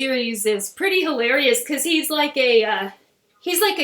series is pretty hilarious because he's like a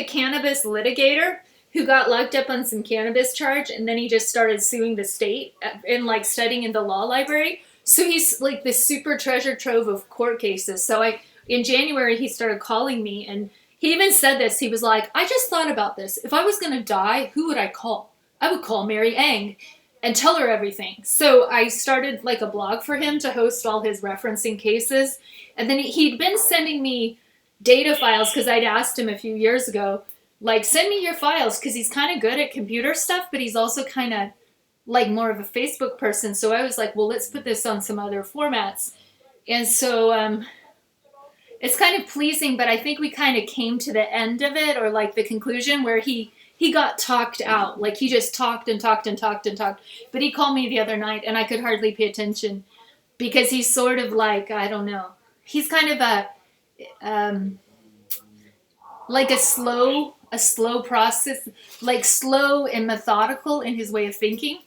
cannabis litigator who got locked up on some cannabis charge, and then he just started suing the state and like studying in the law library. So he's like this super treasure trove of court cases. So I in January he started calling me, and he even said this. He was like, "I just thought about this. If I was gonna die, who would I call? I would call Mary Ang and tell her everything." So I started like a blog for him to host all his referencing cases. And then he'd been sending me data files because I'd asked him a few years ago, like, send me your files, because he's kind of good at computer stuff, but he's also kind of like more of a Facebook person. So I was like, well, let's put this on some other formats. And so it's kind of pleasing, but I think we kind of came to the end of it, or like the conclusion, where he got talked out. Like he just talked and talked and talked and talked. But he called me the other night and I could hardly pay attention because he's sort of like, I don't know. He's kind of like a slow process, like slow and methodical in his way of thinking.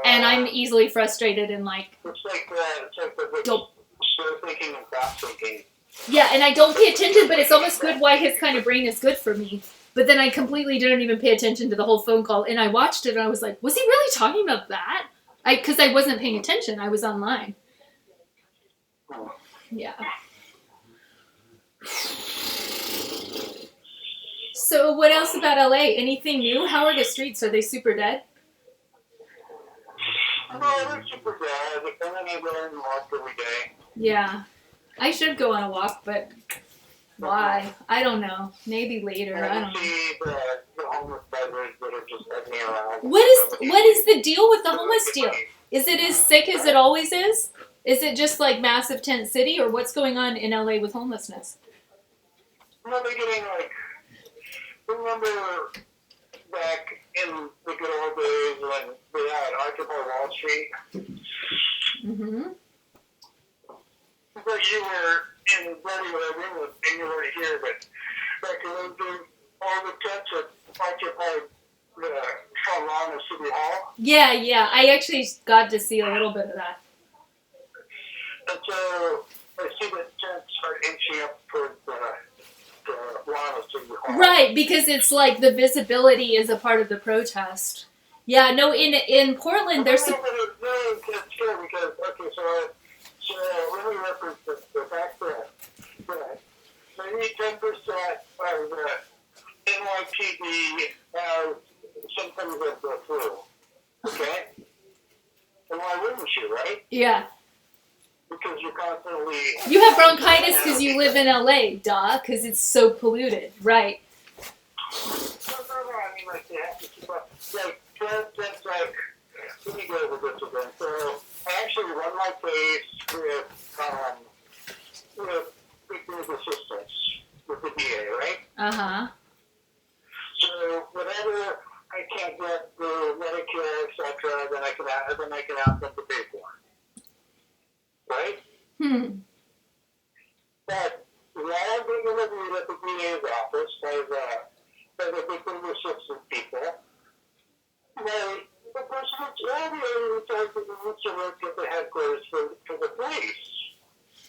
And I'm easily frustrated and like, don't slow thinking and fast thinking. Yeah, and I don't pay attention, but it's almost good why his kind of brain is good for me. But then I completely didn't even pay attention to the whole phone call, and I watched it and I was like, was he really talking about that? Because I wasn't paying attention. I was online. Yeah. So what else about LA? Anything new? How are the streets? Are they super dead? No, they're super dead. And then I go and walk every day. Yeah. I should go on a walk, but why? I don't know. Maybe later. I don't know. See the homeless beggars that are just begging around. What is the deal with the homeless deal? Is it as sick as it always is? Is it just like massive tent city, or what's going on in LA with homelessness? No, they're getting like, remember back in the good old days when they had Occupy Wall Street? Mm-hmm. But you were in Bloody Road and you were here, but back in those days, all the tents that occupied the front lawn of City Hall. Yeah. I actually got to see a little bit of that. And so I see the tents start inching up towards the lawn of City Hall. Right, because it's like the visibility is a part of the protest. Yeah, no, in Portland there's No, it's true because, okay, so let me reference the fact that maybe 10% of the NYPD have symptoms of the flu. Okay? And why wouldn't you, right? Yeah. Because you're constantly... You have bronchitis because you live in LA, duh, because it's so polluted. Right. No, I mean, like, they have to keep up. Like, that's like... Let me go over this again. So, I actually run my case with victims assistance with the DA, right? Uh-huh. So whatever I can't get through Medicare, etc., then I can ask them to pay for, right? But while being interviewed at the DA's office by the victim assistance people, the person that's earlier tried to reach a work at the headquarters for the police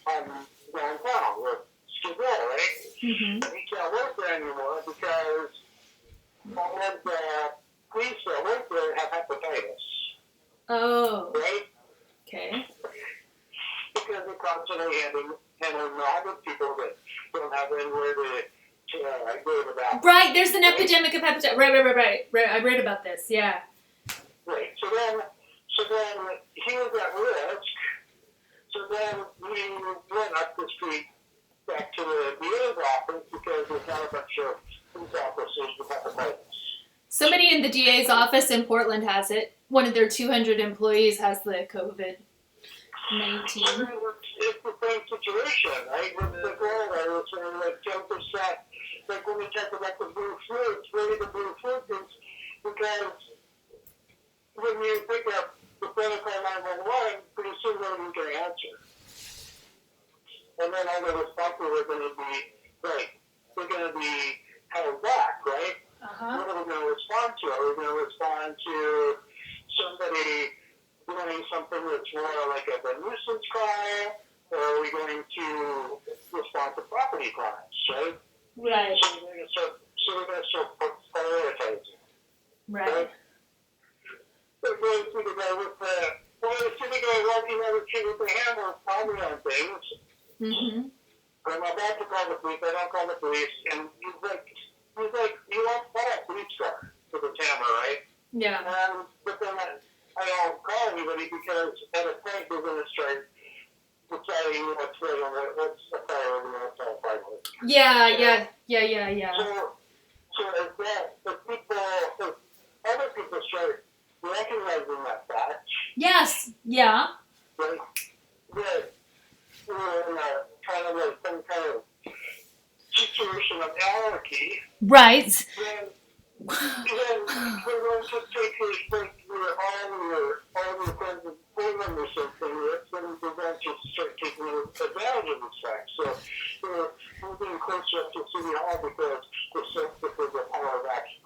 downtown with Skid Row, right? Mm-hmm. And he can't work there anymore because all of the police that work there have hepatitis. Oh. Right? Okay. Because they're constantly handling all the people that don't have anywhere to go to the bathroom. Right, there's an epidemic of hepatitis. Right. I read about this, yeah. Right. So then he was at risk. So then we went up the street back to the DA's office because there's not a bunch of police officers with hepatitis. Somebody in the DA's office in Portland has it. One of their 200 employees has the COVID-19. It's the same situation, right? With the coronavirus, like 10%. Like when we talk about the blue flu, it's really the blue flu because when you pick up the phone and call 911, pretty soon nobody's going to answer. And then all the responses are going to be, right, they're going to be held back, right? Uh-huh. What are we going to respond to? Are we going to respond to somebody doing something that's more like a nuisance crime? Or are we going to respond to priority crimes, right? Right. So we're going to start prioritizing. Right. They're going to the guy with the, well, they see the guy walking down the street with the hammer pounding on things. Mm-hmm. I'm about to call the police. I don't call the police. And he's like, you won't call a police car with a hammer, right? Yeah. But then I don't call anybody because at a point we're going to start deciding what's right and what's a priority and what's not a priority. Yeah. So if other people start recognizing that fact, Yes. Yeah. right, that we're in a kind of like some kind of situation of anarchy, Right. then we're going to take all your friends and family members something, then we're going to start taking advantage of this fact. So we're moving closer up to City Hall because we're sensitive to the power of action.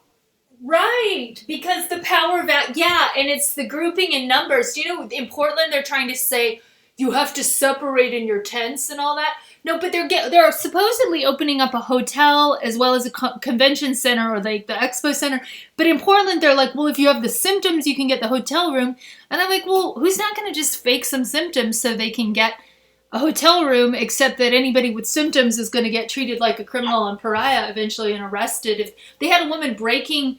Right, because the power of that, yeah, and it's the grouping in numbers. Do you know, in Portland, they're trying to say you have to separate in your tents and all that. No, but they're supposedly opening up a hotel as well as a convention center or like the expo center. But in Portland, they're like, well, if you have the symptoms, you can get the hotel room. And I'm like, well, who's not going to just fake some symptoms so they can get a hotel room, except that anybody with symptoms is going to get treated like a criminal and pariah eventually and arrested. If they had a woman breaking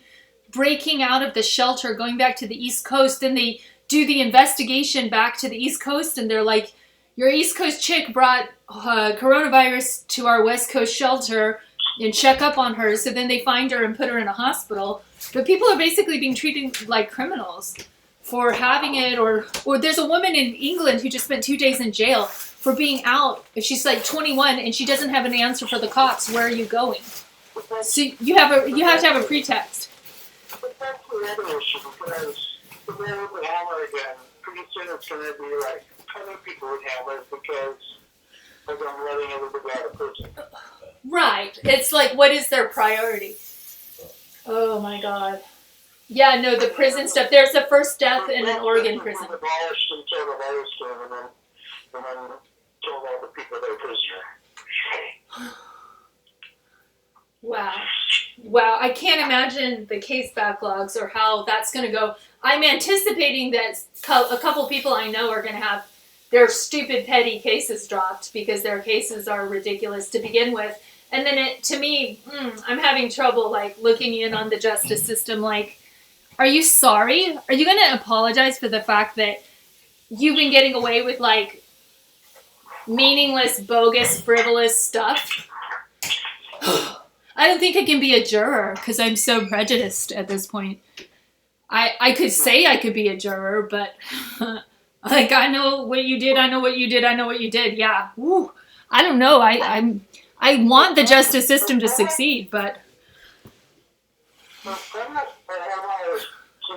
out of the shelter, going back to the East Coast, then they do the investigation back to the East Coast, and they're like, your East Coast chick brought coronavirus to our West Coast shelter and check up on her. So then they find her and put her in a hospital. But people are basically being treated like criminals for having it. Or there's a woman in England who just spent 2 days in jail for being out. She's like 21 and she doesn't have an answer for the cops. Where are you going? So you have to have a pretext. But that's the other issue, because the way with the hammer again, pretty soon it's going to be like 20 people with hammers because of them letting everybody out of prison. Right. It's like, what is their priority? Oh my God. Yeah, no, the prison stuff. There's the first death in an Oregon prison. Abolished until the virus came, and then told all the people they're prisoner. Wow, I can't imagine the case backlogs or how that's going to go. I'm anticipating that a couple people I know are going to have their stupid petty cases dropped because their cases are ridiculous to begin with. And then to me, I'm having trouble like looking in on the justice system. Like, are you sorry? Are you going to apologize for the fact that you've been getting away with like meaningless, bogus, frivolous stuff? I don't think I can be a juror because I'm so prejudiced at this point. I could say I could be a juror, but like I know what you did, I know what you did, I know what you did. Yeah. Woo. I don't know. I want the justice system to succeed, but Since I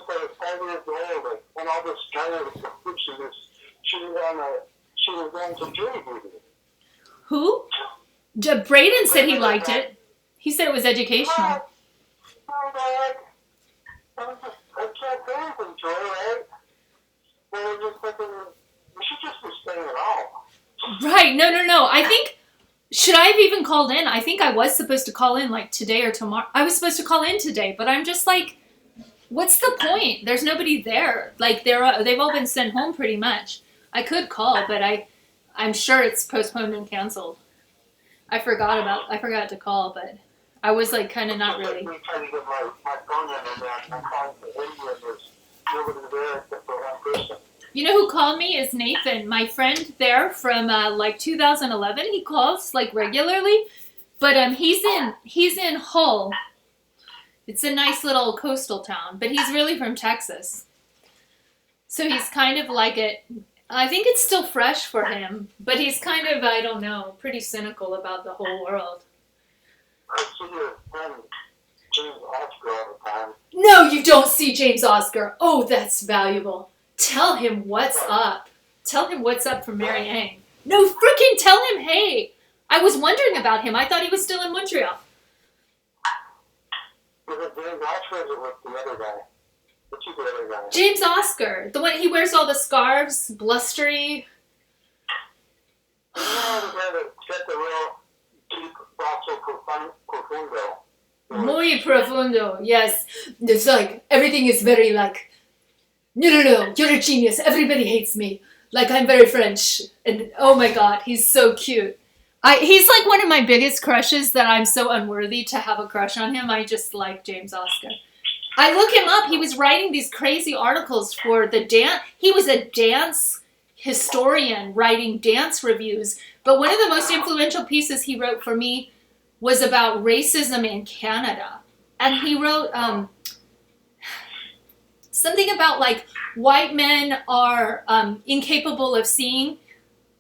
was 5 years old, when all this kind of fiction she was on to jury duty. who? Braden said he liked it. He said it was educational. I can't do anything to her, right? But I just thinking, we should just be staying at home. Right. No. I think, should I have even called in? I think I was supposed to call in like today or tomorrow. I was supposed to call in today, but I'm just like, what's the point? There's nobody there. Like they've all been sent home pretty much. I could call, but I'm sure it's postponed and canceled. I forgot to call, but I was like kind of not really. I'm trying to get my phone in and I'm calling for India and there's nobody there except for one person. You know who called me is Nathan, my friend there from like 2011. He calls like regularly, but he's in Hull. It's a nice little coastal town, but he's really from Texas. So he's kind of like it. I think it's still fresh for him, but he's kind of, I don't know, pretty cynical about the whole world. I see your friend James Oscar all the time. No, you don't see James Oscar. Oh, that's valuable. Tell him what's up. Tell him what's up from Mary Ann. No, freaking tell him, hey. I was wondering about him. I thought he was still in Montreal. Was it James Oscar or was it the other guy? What's the other guy? James Oscar. The one, he wears all the scarves, blustery. You know the guy that got the real deep profundo. Muy profundo, yes. It's like, everything is very like, no, you're a genius. Everybody hates me. Like, I'm very French. And oh my god, he's so cute. He's like one of my biggest crushes that I'm so unworthy to have a crush on him. I just like James Oscar. I look him up. He was writing these crazy articles for the dance. He was a dance historian writing dance reviews. But one of the most influential pieces he wrote for me was about racism in Canada. And he wrote something about like white men are incapable of seeing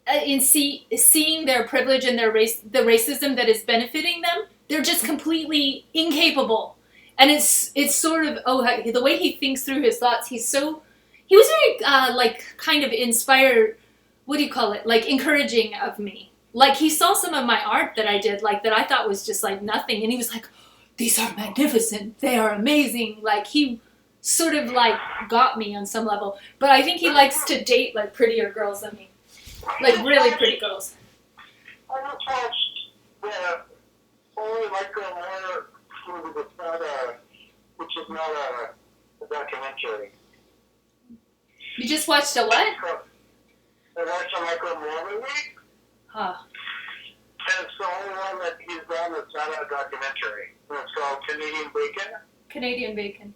their privilege and their race, the racism that is benefiting them. They're just completely incapable. And it's sort of, the way he thinks through his thoughts, he was very, like, kind of inspired, what do you call it, like, encouraging of me. Like, he saw some of my art that I did, like, that I thought was just, like, nothing, and he was like, these are magnificent, they are amazing, like, he sort of, like, got me on some level. But I think he likes to date, like, prettier girls than me. Like, really pretty girls. I just watched the only Michael Moore movie which is not a documentary. You just watched a what? I watched a Michael Moore movie. Huh. And it's the only one that he's done that's not a documentary. And it's called Canadian Bacon. Canadian Bacon.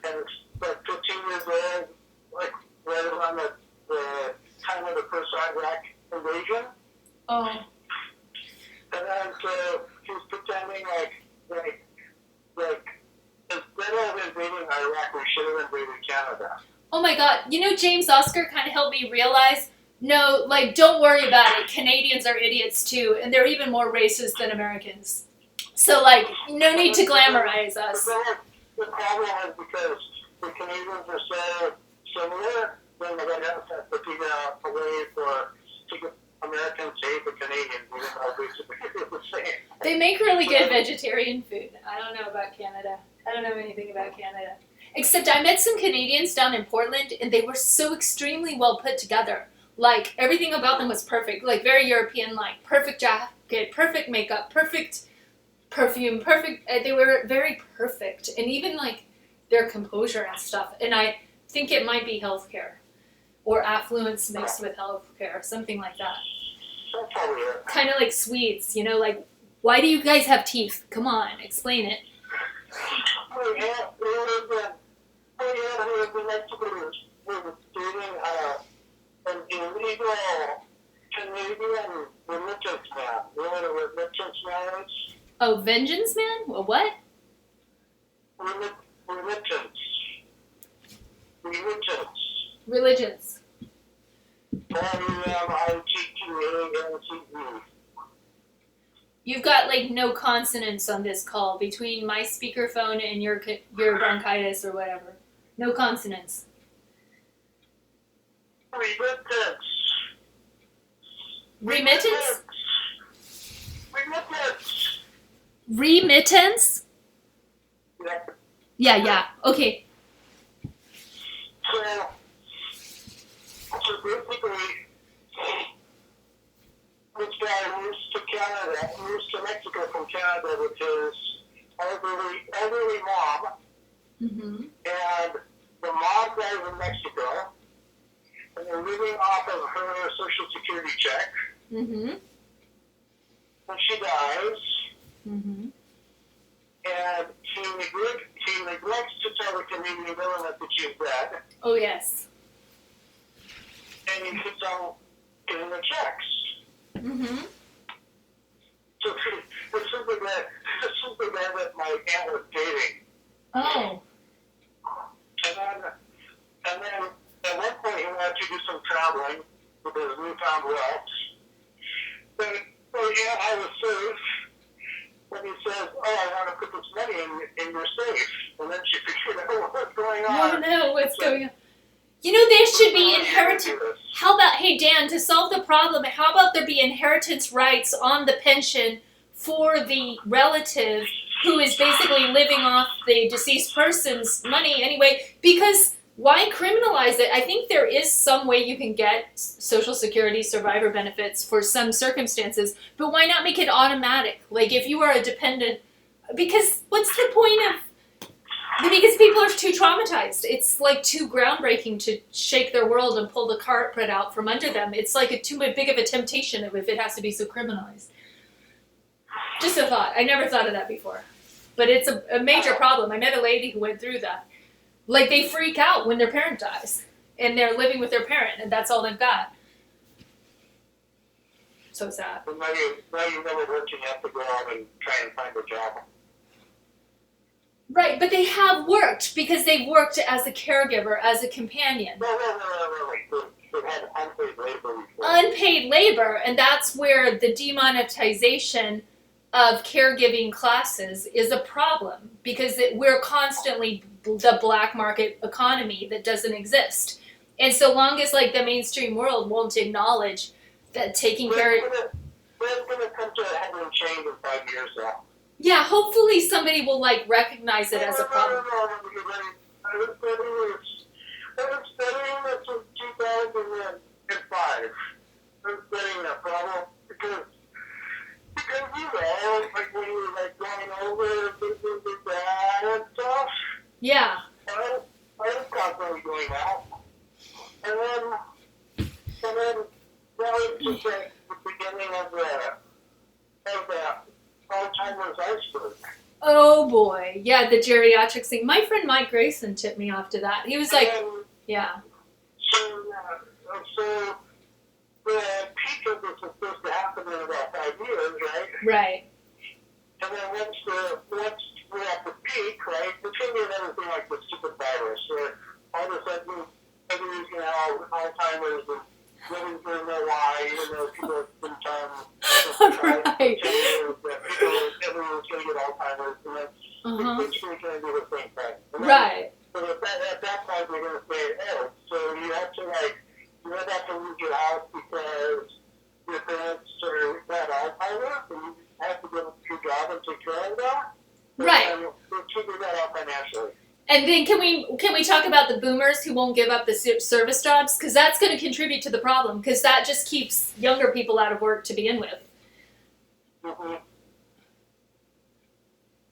And it's like 15 years old, like right around the time of the first Iraq invasion. Oh. And then so he's pretending like instead of invading Iraq, we should have invaded Canada. Oh my god. You know, James Oscar kind of helped me realize, no, like, don't worry about it. Canadians are idiots too, and they're even more racist than Americans. So, like, no need to glamorize us. The problem is because the Canadians are so similar, then the White House has to figure out a way to get Americans to hate the Canadians, even though basically they're the same. They make really good vegetarian food. I don't know about Canada. I don't know anything about Canada. Except I met some Canadians down in Portland, and they were so extremely well put together. Like, everything about them was perfect. Like, very European, like, perfect jacket, perfect makeup, perfect perfume, perfect. They were very perfect. And even, like, their composure and stuff. And I think it might be healthcare. Or affluence mixed with healthcare. Something like that. That's probably it. Kind of like Swedes, you know, like, why do you guys have teeth? Come on, explain it. We had Mexicans were dating an illegal Canadian remittance man. You know what a remittance man is? Oh, Vengeance Man? A what? Remittance. Religions. REMITTANCE. You've got, like, no consonants on this call between my speakerphone and your bronchitis or whatever. No consonants. Remittance? Remittance? Yeah. Okay. So basically, this guy moves to Mexico from Canada with his elderly mom, Mm-hmm. and the mom dies in Mexico, and they're living off of her Social Security check. Mm-hmm. When she dies, Mm-hmm. and he neglects to tell the Canadian government that she's dead, Oh, yes. and he keeps on getting the checks. Mm-hmm. So this is the guy that my aunt was dating. Oh. And then at one point he wanted to do some traveling with his newfound wealth. But yeah, I was safe. When he says, "Oh, I want to put this money in your safe," and then she figured out what's going on. No, what's going on? You know, there should be inheritance. How about, hey Dan, to solve the problem, how about there be inheritance rights on the pension for the relative who is basically living off the deceased person's money anyway? Because Why criminalize it? I think there is some way you can get Social Security survivor benefits for some circumstances, but why not make it automatic? Like if you are a dependent, because what's the point of, because people are too traumatized. It's like too groundbreaking to shake their world and pull the carpet out from under them. It's like too big of a temptation if it has to be so criminalized. Just a thought. I never thought of that before. But it's a major problem. I met a lady who went through that. Like, they freak out when their parent dies, and they're living with their parent, and that's all they've got. So sad. But now you never worked, you have to go out and try and find a job. Right, but they have worked, because they've worked as a caregiver, as a companion. No. They had unpaid labor before. Unpaid labor, and that's where the demonetization of caregiving classes is a problem, because we're constantly the black market economy that doesn't exist. And so long as like the mainstream world won't acknowledge that taking care of... That's going to come to a head and change in 5 years now. Yeah, hopefully somebody will like recognize it as a problem. I was studying this in 2005. I was studying that problem because you know, like when you were like going over with your dad and stuff. Yeah. I was constantly doing that. And then that was just like the beginning of the Alzheimer's iceberg. Oh boy. Yeah, the geriatrics thing. My friend Mike Grayson tipped me off to that. He was like, yeah. So the peak of this was supposed to happen in about 5 years, right? Right. And then once we're at the peak, right, the thing is everything like the stupid virus, where all of a sudden everybody's going to have Alzheimer's and living through no why, even though people have been telling Right. everyone's going to get Alzheimer's, and then it's basically going to do the same thing. And then, Right. so at that point, they're going to say, oh, so you have to leave your house because your parents had Alzheimer's, and you have to go to your job and take care of that. Right. And we'll figure that out financially. And then can we talk about the boomers who won't give up the service jobs? Because that's going to contribute to the problem, because that just keeps younger people out of work to begin with. Mm-hmm.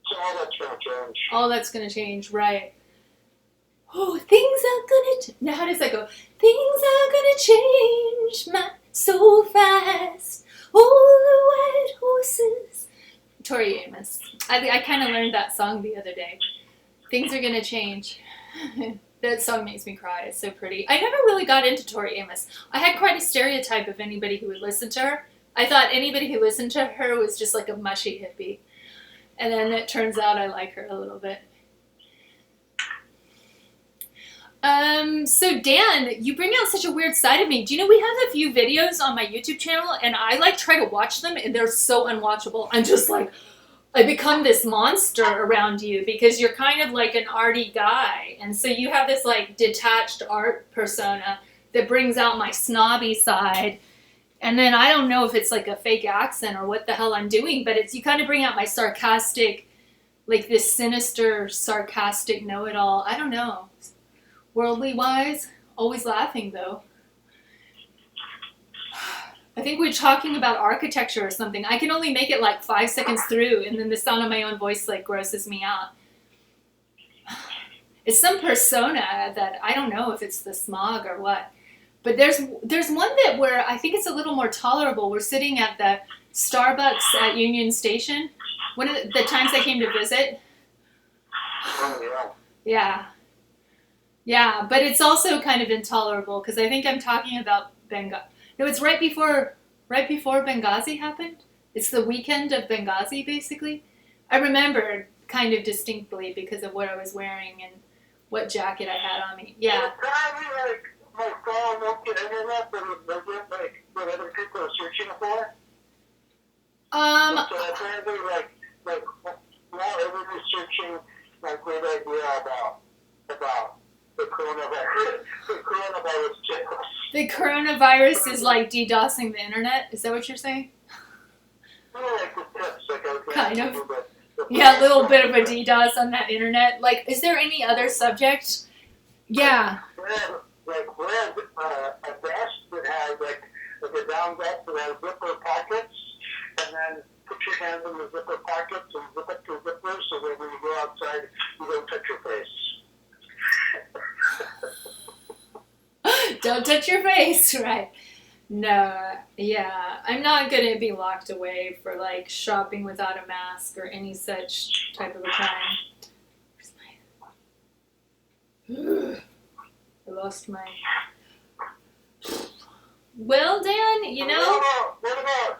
So all that's going to change. All that's going to change, right. Oh, things are going to... Now, how does that go? Things are going to change so fast. All the white horses. Tori Amos. I kind of learned that song the other day. Things are going to change. That song makes me cry. It's so pretty. I never really got into Tori Amos. I had quite a stereotype of anybody who would listen to her. I thought anybody who listened to her was just like a mushy hippie. And then it turns out I like her a little bit. So Dan, you bring out such a weird side of me. Do you know we have a few videos on my YouTube channel, and I like try to watch them, and they're so unwatchable. I'm just like, I become this monster around you because you're kind of like an arty guy, and so you have this like detached art persona that brings out my snobby side. And then I don't know if it's like a fake accent or what the hell I'm doing, but it's you kind of bring out my sarcastic, like this sinister, sarcastic know-it-all. I don't know. Worldly wise, always laughing though. I think we're talking about architecture or something. I can only make it like 5 seconds through, and then the sound of my own voice like grosses me out. It's some persona that I don't know if it's the smog or what. But there's one that where I think it's a little more tolerable. We're sitting at the Starbucks at Union Station. One of the times I came to visit. Oh, Yeah. Yeah, but it's also kind of intolerable because I think I'm talking about Benghazi. No, it's right before Benghazi happened. It's the weekend of Benghazi, basically. I remember kind of distinctly because of what I was wearing and what jacket I had on me. Yeah. Like my phone won't get internet, but it doesn't like what other people are searching for. So apparently, like now everybody's searching like great idea about the coronavirus. The coronavirus tips. The coronavirus is like DDoSing the internet. Is that what you're saying? You know, like the tips, like okay, Kind of. Yeah, a little bit of a DDoS on that internet. Like, is there any other subject Yeah. Wear a vest that has like a down vest that has zipper pockets, and then put your hands in the zipper pockets and zip up your zipper so that when you go outside, you don't touch your face. Don't touch your face, right? No, yeah. I'm not gonna be locked away for like shopping without a mask or any such type of a crime. Where's my... I lost my... Well, Dan, you know... What about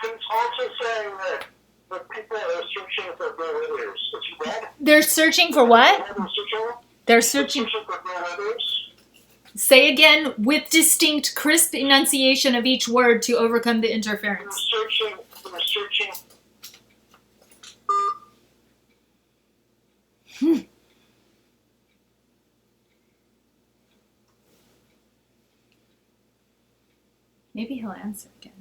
it's also saying that the people are searching for go-hitters. Did you read? They're searching for what? They're They're searching... searching for go-hitters. Say again with distinct, crisp enunciation of each word to overcome the interference. They're searching. Maybe he'll answer again.